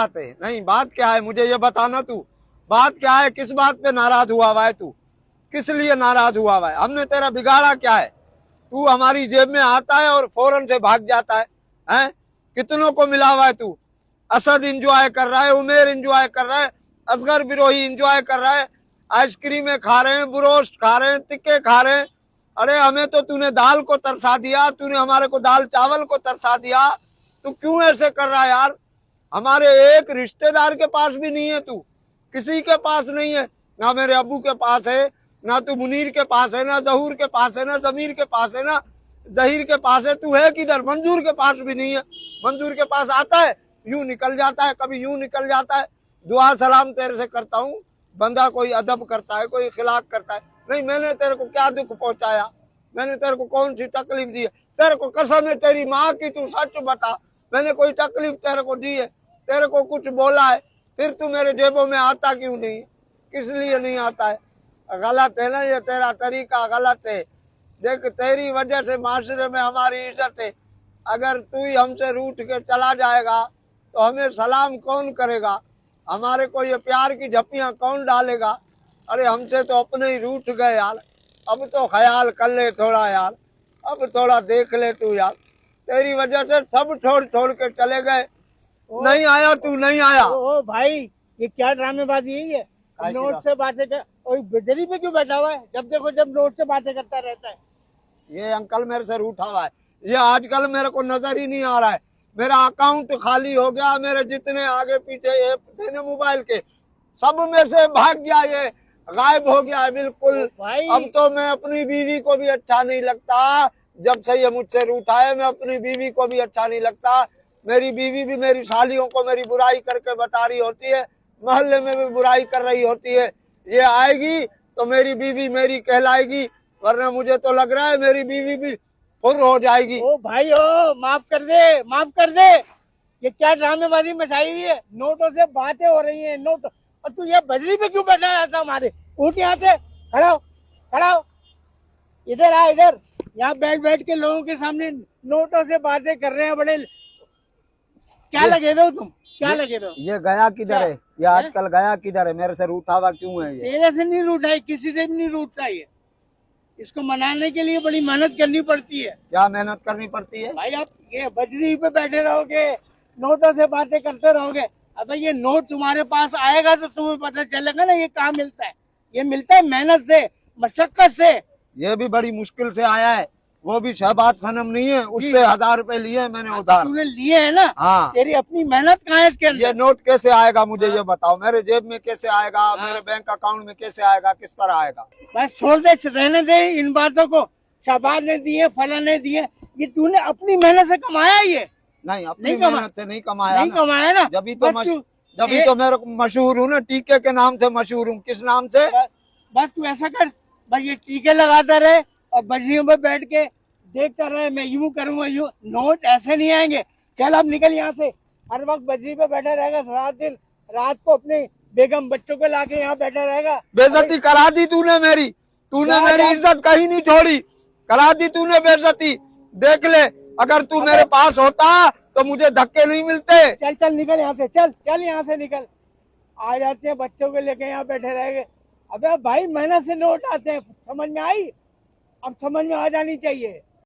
बात है? नहीं, बात क्या है मुझे ये बताना तू। बात क्या है, किस बात पे नाराज हुआ हुआ है तू? किस लिए नाराज हुआ हुआ है? हमने तेरा बिगाड़ा क्या है? तू हमारी जेब में आता है और फौरन से भाग जाता है, हैं? कितनों को मिला हुआ है तू? असद इंजॉय कर रहा है, उमेर इंजॉय कर रहा है, असगर बिरोही इंजॉय कर रहा है, आइसक्रीमें खा रहे हैं, बुरोस्ट खा रहे हैं, टिक्के खा रहे हैं। अरे हमें तो तूने दाल को तरसा दिया, तूने हमारे को दाल चावल को तरसा दिया। तू क्यों ऐसे कर रहा है यार? हमारे एक रिश्तेदार के पास भी नहीं है तू, किसी के पास नहीं है। ना मेरे अब्बू के पास है, ना तू मुनीर के पास है, ना जहूर के पास है, ना जमीर के पास है, ना जहीर के पास है। तू है किधर? मंजूर के पास भी नहीं है। मंजूर के पास आता है, यूं निकल जाता है, कभी यूं निकल जाता है। दुआ सलाम तेरे से करता हूँ, बंदा कोई अदब करता है, कोई खिलाक करता है। नहीं, मैंने तेरे को क्या दुख पहुंचाया? मैंने तेरे को कौन सी तकलीफ दी है? तेरे को कसम है तेरी माँ की, तू सच बता, मैंने कोई तकलीफ तेरे को दी है? तेरे को कुछ बोला है? फिर तू मेरे जेबों में आता क्यों नहीं? किस लिए नहीं आता है? गलत है ना, ये तेरा तरीका गलत है। देख, तेरी वजह से माशरे में हमारी इज्जत है। अगर तू ही हमसे रूठ के चला जाएगा तो हमें सलाम कौन करेगा? हमारे को ये प्यार की झप्पियां कौन डालेगा? अरे हमसे तो अपने ही रूठ गए यार। अब तो ख्याल कर ले थोड़ा यार, अब थोड़ा देख ले तू यार। तेरी वजह से सब छोड़ छोड़ के चले गए। नहीं आया तू, नहीं आया। ओ भाई, ये क्या ड्रामेबाजी है ये? नोट से बातें कर और बिजली पे क्यों बैठा हुआ है? जब देखो जब नोट से बातें करता रहता है। ये अंकल मेरे से रूठा हुआ है। ये आजकल मेरे को नजर ही नहीं आ रहा है। मेरा अकाउंट खाली हो गया, मेरे जितने आगे पीछे ऐप थे ना मोबाइल के, सब में से भाग गया, ये गायब हो गया है बिल्कुल। अब तो मैं अपनी बीवी को भी अच्छा नहीं लगता। जब से ये मुझसे रूठा है, मैं अपनी बीवी को भी अच्छा नहीं लगता। मेरी बीवी भी मेरी सालियों को मेरी बुराई करके बता रही होती है, मोहल्ले में भी बुराई कर रही होती है। ये आएगी तो मेरी बीवी मेरी कहलाएगी, वरना मुझे तो लग रहा है मेरी बीवी भी फुर हो जाएगी। ओ भाई, ओ माफ कर दे, माफ कर दे। ये क्या ड्रामेबाजी मचाई हुई है? नोटों से बातें हो रही हैं, नोट, और तू ये बजरी पे क्यों बैठा रहता हमारे? उठ यहाँ से, खड़ा हो, खड़ा हो, इधर आ, इधर। यहाँ बैठ बैठ के लोगों के सामने नोटों से बातें कर रहे हैं बड़े। क्या लगे रहे हो तुम? क्या लगे रहे हो? ये गया किधर है? ये आजकल गया किधर है? मेरे से रूठा हुआ क्यों है ये? तेरे से नहीं रूठा है, किसी से भी नहीं रूठता ये। इसको मनाने के लिए बड़ी मेहनत करनी पड़ती है। क्या मेहनत करनी पड़ती है भाई? आप ये बजरी पे बैठे रहोगे, नोटों से बातें करते रहोगे, अब ये नोट तुम्हारे पास आएगा तो तुम्हें पता चलेगा ना ये कहाँ मिलता है। ये मिलता है मेहनत से, मशक्कत से। ये भी बड़ी मुश्किल से आया है। वो भी शहबाज सनम नहीं है, उससे 1000 रुपए लिए मैंने उधार। तूने लिए है ना? हाँ। तेरी अपनी मेहनत कहाँ है इसके अंदर? ये नोट कैसे आएगा मुझे ये बताओ? मेरे जेब में कैसे आएगा? मेरे बैंक अकाउंट में कैसे आएगा? किस तरह आएगा? बस छोड़ दे, रहने दे इन बातों को। शहबाज ने दिए, फला ने दिए, ये तूने अपनी मेहनत से कमाया ये? नहीं, अपनी मेहनत से नहीं कमाया। नहीं कमाया ना? जब तो मेरे को मशहूर हूँ ना, टीके के नाम से मशहूर हूँ। किस नाम से? बस तू ऐसा कर, बस ये टीके लगाता रहे और बजरियों पे बैठ के देखता रहे, मैं यूं करूंगा यूं। नोट ऐसे नहीं आएंगे। चल अब निकल यहाँ से। हर वक्त बजरी पे बैठा रहेगा रात दिन, रात को अपने बेगम बच्चों को लाके यहाँ बैठा रहेगा। बेइज्जती करा दी तूने मेरी। तूने मेरी इज्जत कहीं नहीं छोड़ी, करा दी तूने बेइज्जती। देख ले, अगर तू मेरे पास होता तो मुझे धक्के नहीं मिलते। चल चल निकल यहाँ से, चल चल यहाँ से निकल। आ जाते हैं बच्चों को लेके यहाँ बैठे रहेंगे। अबे भाई, मेहनत से नोट आते हैं, समझ में आई? अब समझ में आ जानी चाहिए।